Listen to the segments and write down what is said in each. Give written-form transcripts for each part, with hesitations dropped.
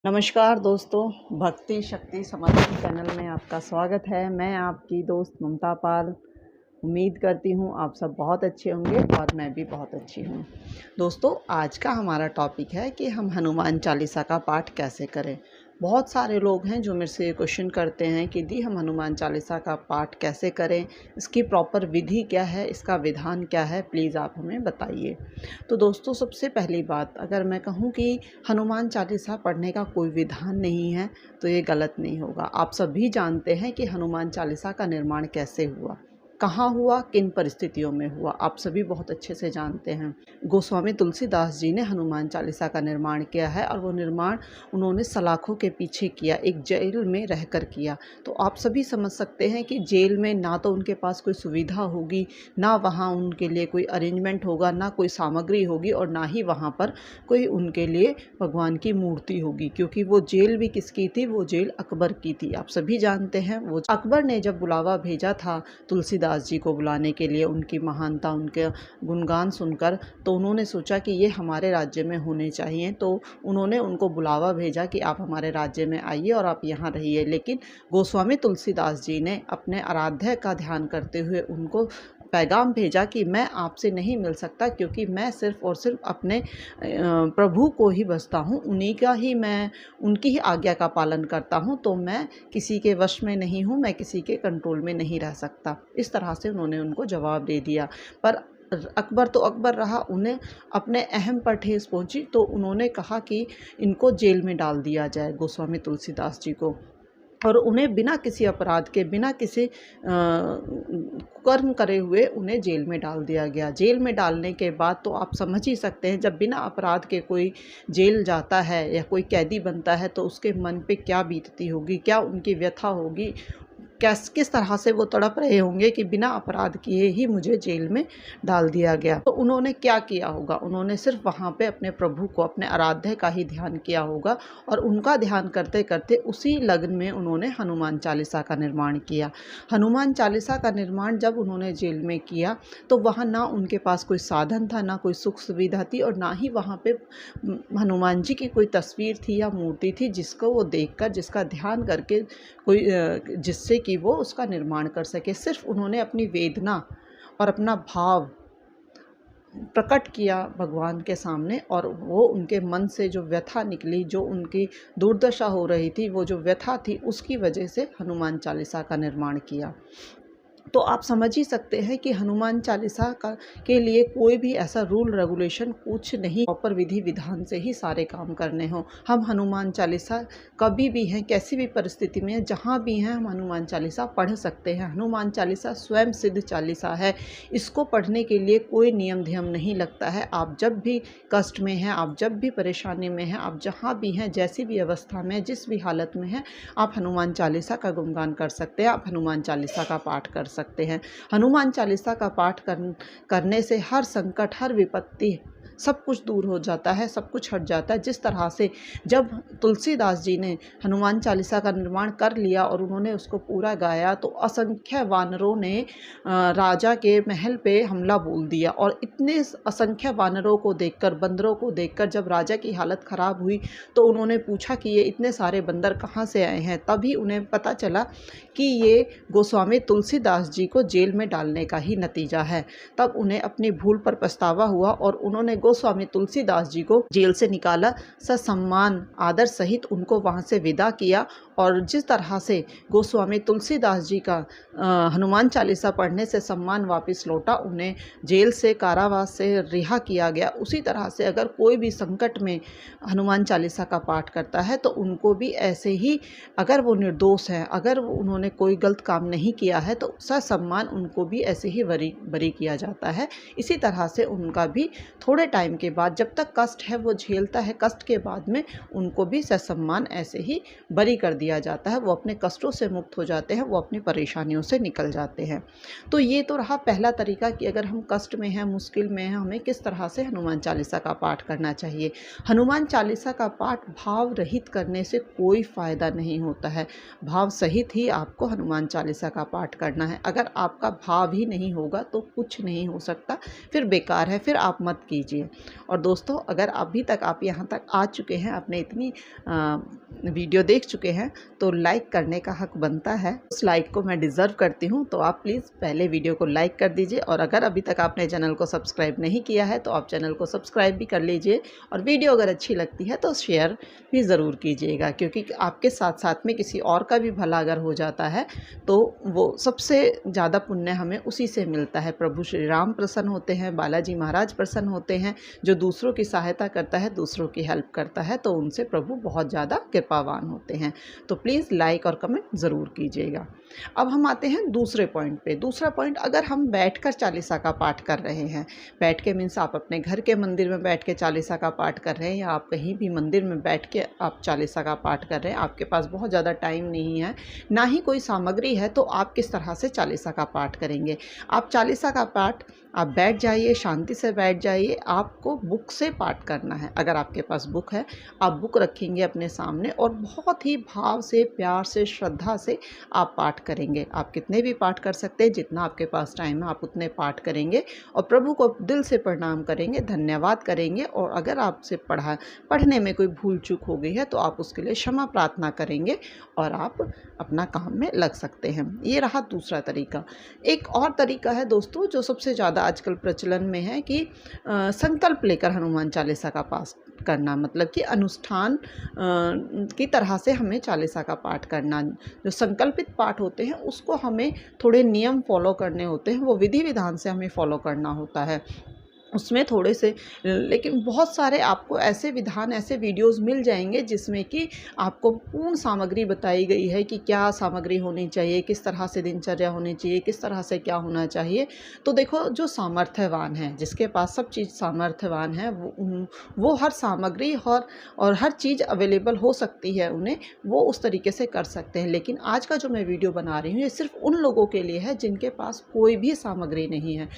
नमस्कार दोस्तों, भक्ति शक्ति समर्पण चैनल में आपका स्वागत है। मैं आपकी दोस्त ममता पाल। उम्मीद करती हूँ आप सब बहुत अच्छे होंगे और मैं भी बहुत अच्छी हूँ। दोस्तों, आज का हमारा टॉपिक है कि हम हनुमान चालीसा का पाठ कैसे करें। बहुत सारे लोग हैं जो मेरे से ये क्वेश्चन करते हैं कि दी हम हनुमान चालीसा का पाठ कैसे करें, इसकी प्रॉपर विधि क्या है, इसका विधान क्या है, प्लीज़ आप हमें बताइए। तो दोस्तों, सबसे पहली बात अगर मैं कहूँ कि हनुमान चालीसा पढ़ने का कोई विधान नहीं है तो ये गलत नहीं होगा। आप सभी जानते हैं कि हनुमान चालीसा का निर्माण कैसे हुआ, कहाँ हुआ, किन परिस्थितियों में हुआ, आप सभी बहुत अच्छे से जानते हैं। गोस्वामी तुलसीदास जी ने हनुमान चालीसा का निर्माण किया है और वो निर्माण उन्होंने सलाखों के पीछे किया, एक जेल में रहकर किया। तो आप सभी समझ सकते हैं कि जेल में ना तो उनके पास कोई सुविधा होगी, ना वहाँ उनके लिए कोई अरेंजमेंट होगा, ना कोई सामग्री होगी और ना ही वहाँ पर कोई उनके लिए भगवान की मूर्ति होगी, क्योंकि वो जेल भी किसकी थी, वो जेल अकबर की थी। आप सभी जानते हैं वो अकबर ने जब बुलावा भेजा था तुलसीदास जी को बुलाने के लिए, उनकी महानता, उनके गुणगान सुनकर, तो उन्होंने सोचा कि ये हमारे राज्य में होने चाहिए। तो उन्होंने उनको बुलावा भेजा कि आप हमारे राज्य में आइए और आप यहाँ रहिए। लेकिन गोस्वामी तुलसीदास जी ने अपने आराध्य का ध्यान करते हुए उनको पैगाम भेजा कि मैं आपसे नहीं मिल सकता, क्योंकि मैं सिर्फ़ और सिर्फ अपने प्रभु को ही बसता हूँ, उन्हीं का ही मैं उनकी ही आज्ञा का पालन करता हूँ, तो मैं किसी के वश में नहीं हूँ, मैं किसी के कंट्रोल में नहीं रह सकता। इस तरह से उन्होंने उनको जवाब दे दिया। पर अकबर तो अकबर रहा, उन्हें अपने अहम पर ठेस पहुँची, तो उन्होंने कहा कि इनको जेल में डाल दिया जाए, गोस्वामी तुलसीदास जी को, और उन्हें बिना किसी अपराध के, बिना किसी कर्म करे हुए उन्हें जेल में डाल दिया गया। जेल में डालने के बाद तो आप समझ ही सकते हैं, जब बिना अपराध के कोई जेल जाता है या कोई कैदी बनता है तो उसके मन पे क्या बीतती होगी, क्या उनकी व्यथा होगी, किस तरह से वो तड़प रहे होंगे कि बिना अपराध किए ही मुझे जेल में डाल दिया गया। तो उन्होंने क्या किया होगा, उन्होंने सिर्फ वहाँ पे अपने प्रभु को, अपने आराध्य का ही ध्यान किया होगा, और उनका ध्यान करते करते उसी लग्न में उन्होंने हनुमान चालीसा का निर्माण किया। हनुमान चालीसा का निर्माण जब उन्होंने जेल में किया तो वहाँ ना उनके पास कोई साधन था, ना कोई सुख सुविधा थी, और ना ही वहाँ पे हनुमान जी की कोई तस्वीर थी या मूर्ति थी जिसको वो देखकर, जिसका ध्यान करके कोई जिससे कि वो उसका निर्माण कर सके। सिर्फ उन्होंने अपनी वेदना और अपना भाव प्रकट किया भगवान के सामने, और वो उनके मन से जो व्यथा निकली, जो उनकी दुर्दशा हो रही थी, वो जो व्यथा थी, उसकी वजह से हनुमान चालीसा का निर्माण किया। तो आप समझ ही सकते हैं कि हनुमान चालीसा का के लिए कोई भी ऐसा रूल रेगुलेशन कुछ नहीं, प्रॉपर विधि विधान से ही सारे काम करने हों। हम हनुमान चालीसा कभी भी हैं, कैसी भी परिस्थिति में, जहाँ भी हैं, हम हनुमान चालीसा पढ़ सकते हैं। हनुमान चालीसा स्वयं सिद्ध चालीसा है, इसको पढ़ने के लिए कोई नियम धियम नहीं लगता है। आप जब भी कष्ट में हैं, आप जब भी परेशानी में हैं, आप जहाँ भी हैं, जैसी भी अवस्था में, जिस भी हालत में हैं, आप हनुमान चालीसा का गुणगान कर सकते हैं, आप हनुमान चालीसा का पाठ कर सकते हैं। हनुमान चालीसा का पाठ करने से हर संकट, हर विपत्ति, सब कुछ दूर हो जाता है, सब कुछ हट जाता है। जिस तरह से जब तुलसीदास जी ने हनुमान चालीसा का निर्माण कर लिया और उन्होंने उसको पूरा गाया, तो असंख्य वानरों ने राजा के महल पे हमला बोल दिया, और इतने असंख्य वानरों को देखकर, बंदरों को देखकर जब राजा की हालत ख़राब हुई तो उन्होंने पूछा कि ये इतने सारे बंदर कहाँ से आए हैं। तभी उन्हें पता चला कि ये गोस्वामी तुलसीदास जी को जेल में डालने का ही नतीजा है। तब उन्हें अपनी भूल पर पछतावा हुआ और उन्होंने गोस्वामी तुलसीदास जी को जेल से निकाला, ससम्मान आदर सहित उनको वहाँ से विदा किया। और जिस तरह से गोस्वामी तुलसीदास जी का हनुमान चालीसा पढ़ने से सम्मान वापस लौटा, उन्हें जेल से, कारावास से रिहा किया गया, उसी तरह से अगर कोई भी संकट में हनुमान चालीसा का पाठ करता है तो उनको भी ऐसे ही, अगर वो निर्दोष हैं, अगर उन्होंने कोई गलत काम नहीं किया है, तो ससम्मान उनको भी ऐसे ही बरी किया जाता है। इसी तरह से उनका भी थोड़े टाइम के बाद, जब तक कष्ट है वो झेलता है, कष्ट के बाद में उनको भी ससम्मान ऐसे ही बरी कर दिया जाता है। वो अपने कष्टों से मुक्त हो जाते हैं, वो अपनी परेशानियों से निकल जाते हैं। तो ये तो रहा पहला तरीका कि अगर हम कष्ट में हैं, मुश्किल में हैं, हमें किस तरह से हनुमान चालीसा का पाठ करना चाहिए। हनुमान चालीसा का पाठ भाव रहित करने से कोई फ़ायदा नहीं होता है, भाव सहित ही आपको हनुमान चालीसा का पाठ करना है। अगर आपका भाव ही नहीं होगा तो कुछ नहीं हो सकता, फिर बेकार है, फिर आप मत कीजिए। चाहिए। और दोस्तों, अगर अभी तक आप यहाँ तक आ चुके हैं, आपने इतनी वीडियो देख चुके हैं, तो लाइक करने का हक बनता है। उस लाइक को मैं डिज़र्व करती हूँ, तो आप प्लीज़ पहले वीडियो को लाइक कर दीजिए। और अगर अभी तक आपने चैनल को सब्सक्राइब नहीं किया है तो आप चैनल को सब्सक्राइब भी कर लीजिए। और वीडियो अगर अच्छी लगती है तो शेयर भी ज़रूर कीजिएगा, क्योंकि आपके साथ साथ में किसी और का भी भला अगर हो जाता है तो वो सबसे ज़्यादा पुण्य हमें उसी से मिलता है। प्रभु श्री राम प्रसन्न होते हैं, बालाजी महाराज प्रसन्न होते हैं। जो दूसरों की सहायता करता है, दूसरों की हेल्प करता है, तो उनसे प्रभु बहुत ज़्यादा कृपावान होते हैं। तो प्लीज़ लाइक और कमेंट ज़रूर कीजिएगा। अब हम आते हैं दूसरे पॉइंट पे। दूसरा पॉइंट, अगर हम बैठकर चालीसा का पाठ कर रहे हैं, बैठ के मीन्स आप अपने घर के मंदिर में बैठ के चालीसा का पाठ कर रहे हैं, या आप कहीं भी मंदिर में बैठ के आप चालीसा का पाठ कर रहे हैं, आपके पास बहुत ज़्यादा टाइम नहीं है, ना ही कोई सामग्री है, तो आप किस तरह से चालीसा का पाठ करेंगे? आप चालीसा का पाठ आप बैठ जाइए, शांति से बैठ जाइए। आपको बुक से पाठ करना है। अगर आपके पास बुक है, आप बुक रखेंगे अपने सामने और बहुत ही भाव से, प्यार से, श्रद्धा से आप पाठ करेंगे। आप कितने भी पाठ कर सकते हैं, जितना आपके पास टाइम है आप उतने पाठ करेंगे और प्रभु को दिल से प्रणाम करेंगे, धन्यवाद करेंगे। और अगर आपसे पढ़ने में कोई भूल चूक हो गई है तो आप उसके लिए क्षमा प्रार्थना करेंगे और आप अपना काम में लग सकते हैं। ये रहा दूसरा तरीका। एक और तरीका है दोस्तों, जो सबसे ज़्यादा आजकल प्रचलन में है, कि संकल्प लेकर हनुमान चालीसा का पाठ करना, मतलब कि अनुष्ठान की तरह से हमें चालीसा का पाठ करना। जो संकल्पित पाठ होते हैं उसको हमें थोड़े नियम फॉलो करने होते हैं, वो विधि विधान से हमें फॉलो करना होता है। उसमें थोड़े से, लेकिन बहुत सारे आपको ऐसे विधान, ऐसे वीडियोस मिल जाएंगे जिसमें कि आपको पूर्ण सामग्री बताई गई है कि क्या सामग्री होनी चाहिए, किस तरह से दिनचर्या होनी चाहिए, किस तरह से क्या होना चाहिए। तो देखो, जो सामर्थ्यवान है, जिसके पास सब चीज़ सामर्थ्यवान है, वो हर सामग्री और हर चीज़ अवेलेबल हो सकती है उन्हें, वो उस तरीके से कर सकते हैं। लेकिन आज का जो मैं वीडियो बना रही हूँ, ये सिर्फ उन लोगों के लिए है जिनके पास कोई भी सामग्री नहीं है।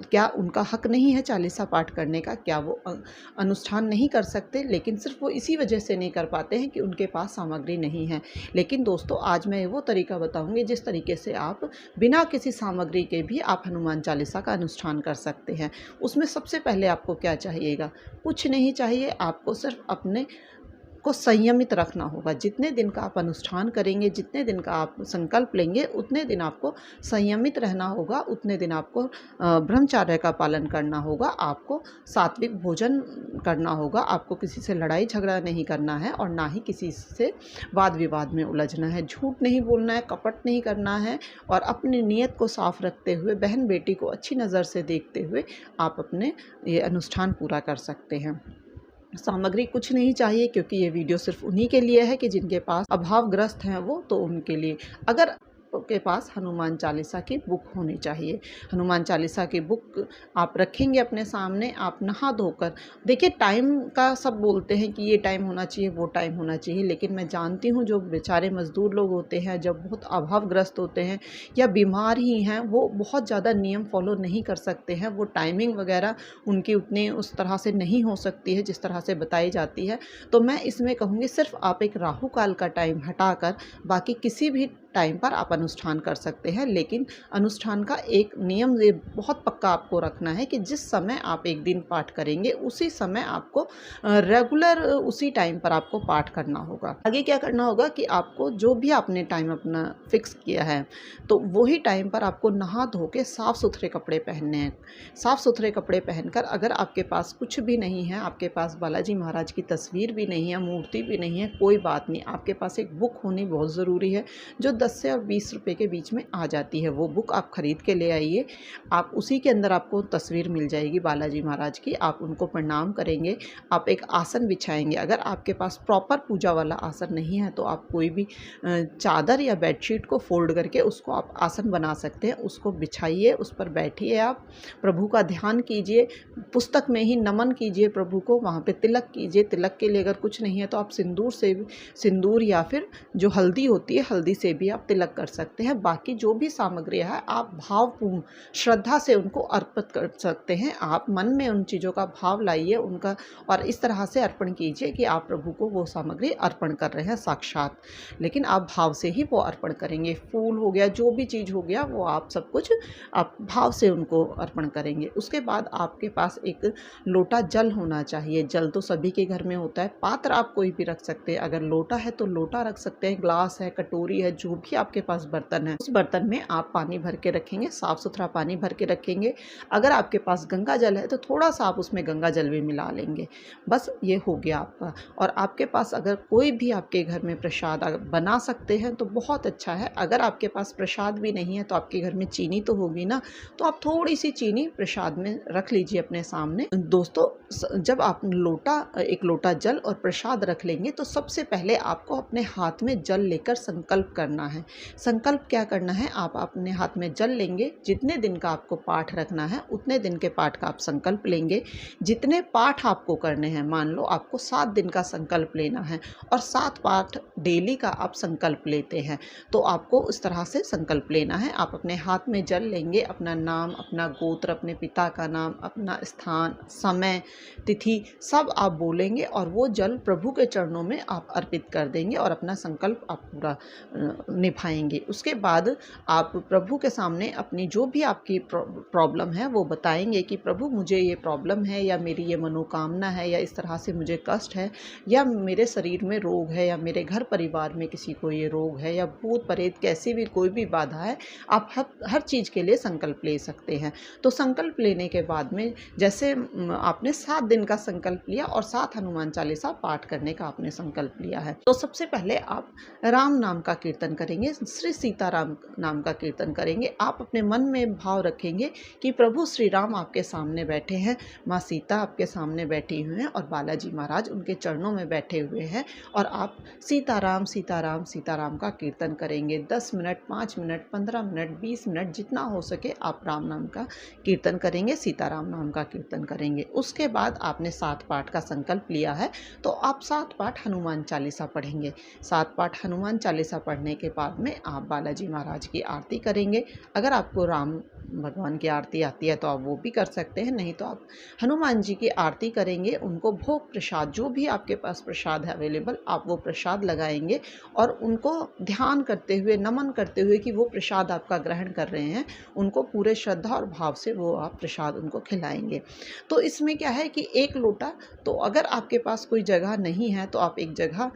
क्या उनका हक नहीं है चालीसा पाठ करने का? क्या वो अनुष्ठान नहीं कर सकते? लेकिन सिर्फ वो इसी वजह से नहीं कर पाते हैं कि उनके पास सामग्री नहीं है। लेकिन दोस्तों, आज मैं वो तरीका बताऊंगी जिस तरीके से आप बिना किसी सामग्री के भी आप हनुमान चालीसा का अनुष्ठान कर सकते हैं। उसमें सबसे पहले आपको क्या चाहिएगा? कुछ नहीं चाहिए, आपको सिर्फ अपने को संयमित रखना होगा। जितने दिन का आप अनुष्ठान करेंगे, जितने दिन का आप संकल्प लेंगे, उतने दिन आपको संयमित रहना होगा, उतने दिन आपको ब्रह्मचर्य का पालन करना होगा, आपको सात्विक भोजन करना होगा, आपको किसी से लड़ाई झगड़ा नहीं करना है और ना ही किसी से वाद विवाद में उलझना है, झूठ नहीं बोलना है, कपट नहीं करना है। और अपनी नीयत को साफ रखते हुए, बहन बेटी को अच्छी नज़र से देखते हुए आप अपने ये अनुष्ठान पूरा कर सकते हैं। सामग्री कुछ नहीं चाहिए, क्योंकि ये वीडियो सिर्फ उन्हीं के लिए है कि जिनके पास अभावग्रस्त हैं वो, तो उनके लिए। अगर के पास हनुमान चालीसा की बुक होनी चाहिए। हनुमान चालीसा की बुक आप रखेंगे अपने सामने, आप नहा धोकर, देखिए टाइम का सब बोलते हैं कि ये टाइम होना चाहिए, वो टाइम होना चाहिए, लेकिन मैं जानती हूँ जो बेचारे मज़दूर लोग होते हैं, जब बहुत अभावग्रस्त होते हैं या बीमार ही हैं, वो बहुत ज़्यादा नियम फॉलो नहीं कर सकते हैं। वो टाइमिंग वगैरह उनकी उतनी उस तरह से नहीं हो सकती है जिस तरह से बताई जाती है। तो मैं इसमें कहूँगी, सिर्फ आप एक राहु काल का टाइम हटाकर बाकी किसी भी टाइम पर आप अनुष्ठान कर सकते हैं। लेकिन अनुष्ठान का एक नियम ये बहुत पक्का आपको रखना है कि जिस समय आप एक दिन पाठ करेंगे, उसी समय आपको रेगुलर उसी टाइम पर आपको पाठ करना होगा। आगे क्या करना होगा कि आपको जो भी आपने टाइम अपना फिक्स किया है, तो वही टाइम पर आपको नहा धो के साफ़ सुथरे कपड़े पहनने हैं। साफ़ सुथरे कपड़े पहनकर, अगर आपके पास कुछ भी नहीं है, आपके पास बालाजी महाराज की तस्वीर भी नहीं है, मूर्ति भी नहीं है, कोई बात नहीं, आपके पास एक बुक होनी बहुत ज़रूरी है जो 10 से और 20 रुपए के बीच में आ जाती है। वो बुक आप खरीद के ले आइए। आप उसी के अंदर आपको तस्वीर मिल जाएगी बालाजी महाराज की। आप उनको प्रणाम करेंगे, आप एक आसन बिछाएंगे। अगर आपके पास प्रॉपर पूजा वाला आसन नहीं है तो आप कोई भी चादर या बेडशीट को फोल्ड करके उसको आप आसन बना सकते हैं। उसको बिछाइए, उस पर बैठिए, आप प्रभु का ध्यान कीजिए, पुस्तक में ही नमन कीजिए प्रभु को, वहाँ पे तिलक कीजिए। तिलक के लिए अगर कुछ नहीं है तो आप सिंदूर या फिर जो हल्दी होती है, हल्दी से भी आप तिलक कर सकते हैं। बाकी जो भी सामग्री है आप भावपूर्ण श्रद्धा से उनको अर्पित कर सकते हैं। आप मन में उन चीज़ों का भाव लाइए उनका, और इस तरह से अर्पण कीजिए कि आप प्रभु को वो सामग्री अर्पण कर रहे हैं साक्षात, लेकिन आप भाव से ही वो अर्पण करेंगे। फूल हो गया, जो भी चीज़ हो गया, वो आप सब कुछ आप भाव से उनको अर्पण करेंगे। उसके बाद आपके पास एक लोटा जल होना चाहिए। जल तो सभी के घर में होता है, पात्र आप कोई भी रख सकते हैं। अगर लोटा है तो लोटा रख सकते हैं, ग्लास है, कटोरी है, जो भी आपके पास बर्तन है, उस बर्तन में आप पानी भर के रखेंगे, साफ सुथरा पानी भर के रखेंगे। अगर आपके पास गंगा जल है तो थोड़ा सा आप उसमें गंगा जल भी मिला लेंगे। बस ये हो गया आपका। और आपके पास अगर कोई भी आपके घर में प्रसाद बना सकते हैं तो बहुत अच्छा है। अगर आपके पास प्रसाद भी नहीं है तो आपके घर में चीनी तो होगी ना, तो आप थोड़ी सी चीनी प्रसाद में रख लीजिए अपने सामने। दोस्तों, जब आप एक लोटा जल और प्रसाद रख लेंगे तो सबसे पहले आपको अपने हाथ में जल लेकर संकल्प करना है। संकल्प क्या करना है, आप अपने हाथ में जल लेंगे, जितने दिन का आपको पाठ रखना है उतने दिन के पाठ का आप संकल्प लेंगे। जितने पाठ आपको करने हैं, मान लो आपको 7 दिन का संकल्प लेना है और 7 पाठ डेली का आप संकल्प लेते हैं, तो आपको इस तरह से संकल्प लेना है। आप अपने हाथ में जल लेंगे, अपना नाम, अपना गोत्र, अपने पिता का नाम, अपना स्थान, समय, तिथि सब आप बोलेंगे और वो जल प्रभु के चरणों में आप अर्पित कर देंगे और अपना संकल्प आप पूरा निभाएंगे। उसके बाद आप प्रभु के सामने अपनी जो भी आपकी प्रॉब्लम है वो बताएंगे कि प्रभु मुझे ये प्रॉब्लम है, या मेरी ये मनोकामना है, या इस तरह से मुझे कष्ट है, या मेरे शरीर में रोग है, या मेरे घर परिवार में किसी को ये रोग है, या भूत प्रेत कैसी भी कोई भी बाधा है, आप हर चीज़ के लिए संकल्प ले सकते हैं। तो संकल्प लेने के बाद में जैसे आपने 7 दिन का संकल्प लिया और 7 हनुमान चालीसा पाठ करने का आपने संकल्प लिया है, तो सबसे पहले आप राम नाम का कीर्तन करेंगे, श्री सीताराम नाम का कीर्तन करेंगे। आप अपने मन में भाव रखेंगे कि प्रभु श्री राम आपके सामने बैठे हैं, माँ सीता आपके सामने बैठी हुई हैं और बालाजी महाराज उनके चरणों में बैठे हुए हैं, और आप सीताराम सीताराम सीताराम का कीर्तन करेंगे। 10 मिनट, 5 मिनट, 15 मिनट, 20 मिनट, जितना हो सके आप राम नाम का कीर्तन करेंगे, सीताराम नाम का कीर्तन करेंगे। उसके बाद आपने 7 पाठ का संकल्प लिया है तो आप 7 पाठ हनुमान चालीसा पढ़ेंगे। 7 पाठ हनुमान चालीसा पढ़ने के बाद में आप बालाजी महाराज की आरती करेंगे। अगर आपको राम भगवान की आरती आती है तो आप वो भी कर सकते हैं, नहीं तो आप हनुमान जी की आरती करेंगे। उनको भोग प्रसाद, जो भी आपके पास प्रसाद है अवेलेबल, आप वो प्रसाद लगाएंगे और उनको ध्यान करते हुए, नमन करते हुए कि वो प्रसाद आपका ग्रहण कर रहे हैं, उनको पूरे श्रद्धा और भाव से वो आप प्रसाद उनको खिलाएंगे। तो इसमें क्या है कि 1 लोटा, तो अगर आपके पास कोई जगह नहीं है तो आप एक जगह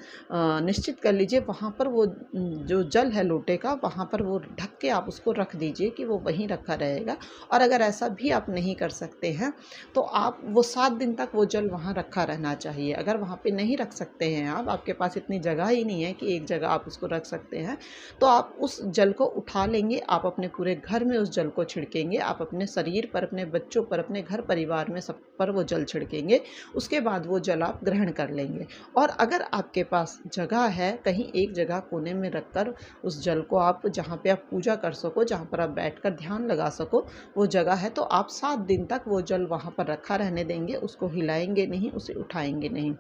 निश्चित कर लीजिए, वहाँ पर वो जो जल है लोटे का, वहाँ पर वो ढक के आप उसको रख दीजिए कि वो वहीं रखा रहेगा। और अगर ऐसा भी आप नहीं कर सकते हैं तो आप वो 7 दिन तक वो जल वहाँ रखा रहना चाहिए। अगर वहाँ पे नहीं रख सकते हैं आप, आपके पास इतनी जगह ही नहीं है कि एक जगह आप उसको रख सकते हैं, तो आप उस जल को उठा लेंगे, आप अपने पूरे घर में उस जल को छिड़केंगे, आप अपने शरीर पर, अपने बच्चों पर, अपने घर परिवार में सब पर वो जल छिड़केंगे। उसके बाद वो जल आप ग्रहण कर लेंगे। और अगर आपके पास जगह है, कहीं एक जगह कोने में रखकर उस जल को आप, जहाँ पे आप पूजा कर सको, जहाँ पर आप बैठकर ध्यान लगा सको, वो जगह है, तो आप 7 दिन तक वो जल वहाँ पर रखा रहने देंगे, उसको हिलाएंगे नहीं, उसे उठाएंगे नहीं।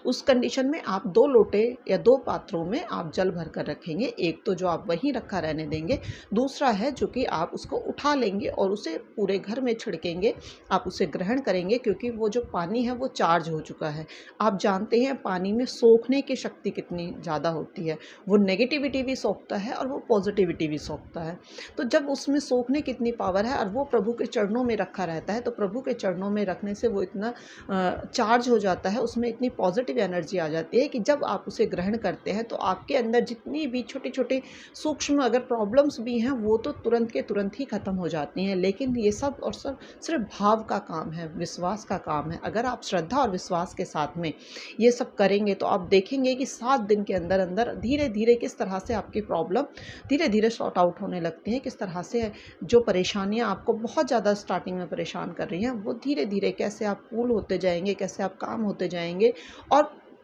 उस कंडीशन में आप 2 लोटे या 2 पात्रों में आप जल भर कर रखेंगे। एक तो जो आप वहीं रखा रहने देंगे, दूसरा है जो कि आप उसको उठा लेंगे और उसे पूरे घर में छिड़केंगे, आप उसे ग्रहण करेंगे, क्योंकि वो जो पानी है वो चार्ज हो चुका है। आप जानते हैं पानी में सोखने की शक्ति कितनी ज़्यादा होती है, वो नेगेटिविटी भी सोखता है और वो पॉजिटिविटी भी सोखता है। तो जब उसमें सोखने की इतनी पावर है और वो प्रभु के चरणों में रखा रहता है, तो प्रभु के चरणों में रखने से वो इतना चार्ज हो जाता है, उसमें इतनी पॉजिटिव एनर्जी आ जाती है कि जब आप उसे ग्रहण करते हैं तो आपके अंदर जितनी भी छोटे छोटे सूक्ष्म अगर प्रॉब्लम्स भी हैं वो तो तुरंत के तुरंत ही ख़त्म हो जाती हैं। लेकिन ये सब और सब सिर्फ भाव का काम है, विश्वास का काम है। अगर आप श्रद्धा और विश्वास के साथ में ये सब करेंगे तो आप देखेंगे कि 7 दिन के अंदर अंदर धीरे धीरे किस तरह से आपकी प्रॉब्लम धीरे धीरे सॉर्ट आउट होने लगती है, किस तरह से जो परेशानियाँ आपको बहुत ज़्यादा स्टार्टिंग में परेशान कर रही हैं वो धीरे धीरे कैसे आप कूल होते जाएंगे, कैसे आप काम होते जाएंगे। और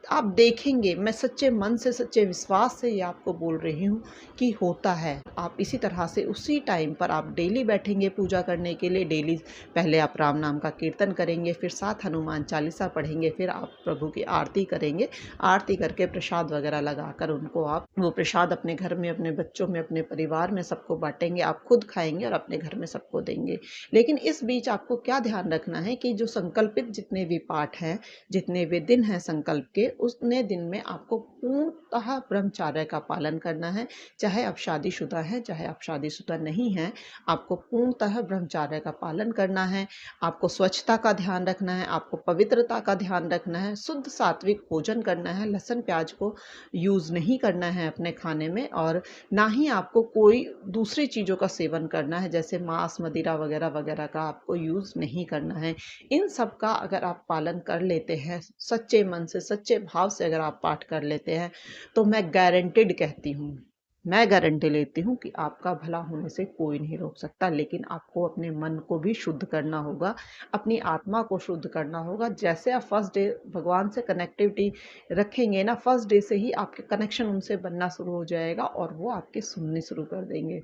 आप देखेंगे, मैं सच्चे मन से, सच्चे विश्वास से ये आपको बोल रही हूँ कि होता है। आप इसी तरह से उसी टाइम पर आप डेली बैठेंगे पूजा करने के लिए, डेली पहले आप राम नाम का कीर्तन करेंगे, फिर साथ हनुमान चालीसा पढ़ेंगे, फिर आप प्रभु की आरती करेंगे। आरती करके प्रसाद वगैरह लगाकर उनको आप वो प्रसाद अपने घर में, अपने बच्चों में, अपने परिवार में सबको बाँटेंगे। आप खुद खाएँगे और अपने घर में सबको देंगे। लेकिन इस बीच आपको क्या ध्यान रखना है कि जो संकल्पित जितने भी पाठ हैं, जितने भी दिन हैं संकल्प के, उतने दिन में आपको पूर्णतः ब्रह्मचर्य का पालन करना है। चाहे आप शादीशुदा हैं, चाहे आप शादीशुदा नहीं हैं, आपको पूर्णतः ब्रह्मचर्य का पालन करना है। आपको स्वच्छता का ध्यान रखना है, आपको पवित्रता का ध्यान रखना है, शुद्ध सात्विक भोजन करना है, लहसुन प्याज को यूज़ नहीं करना है अपने खाने में, और ना ही आपको कोई दूसरी चीज़ों का सेवन करना है, जैसे मांस, मदिरा वगैरह वगैरह का आपको यूज़ नहीं करना है। इन सब का अगर आप पालन कर लेते हैं, सच्चे मन से, सच्चे भाव से अगर आप पाठ कर लेते हैं, तो मैं गारंटीड कहती हूँ, मैं गारंटी लेती हूँ कि आपका भला होने से कोई नहीं रोक सकता। लेकिन आपको अपने मन को भी शुद्ध करना होगा, अपनी आत्मा को शुद्ध करना होगा। जैसे आप फर्स्ट डे भगवान से कनेक्टिविटी रखेंगे ना, फर्स्ट डे से ही आपके कनेक्शन उनसे बनना शुरू हो जाएगा और वो आपके सुनने शुरू कर देंगे।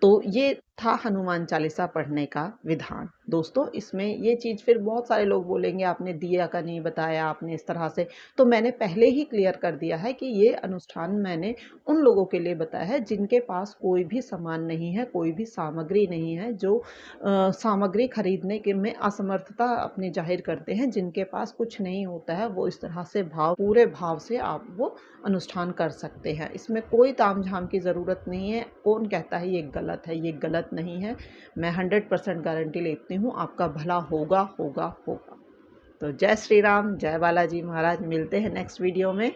तो ये था हनुमान चालीसा पढ़ने का विधान। दोस्तों, इसमें ये चीज़ फिर बहुत सारे लोग बोलेंगे आपने दिया का नहीं बताया, आपने इस तरह से, तो मैंने पहले ही क्लियर कर दिया है कि ये अनुष्ठान मैंने उन लोगों के लिए बताया है जिनके पास कोई भी सामान नहीं है, कोई भी सामग्री नहीं है, जो सामग्री खरीदने के में असमर्थता अपनी जाहिर करते हैं, जिनके पास कुछ नहीं होता है, वो इस तरह से पूरे भाव से आप वो अनुष्ठान कर सकते हैं। इसमें कोई तामझाम की ज़रूरत नहीं है। कौन कहता है ये गलत है, ये गलत नहीं है। मैं 100% गारंटी लेती हूँ आपका भला होगा, होगा, होगा। तो जय श्री राम, जय बालाजी महाराज। मिलते हैं नेक्स्ट वीडियो में।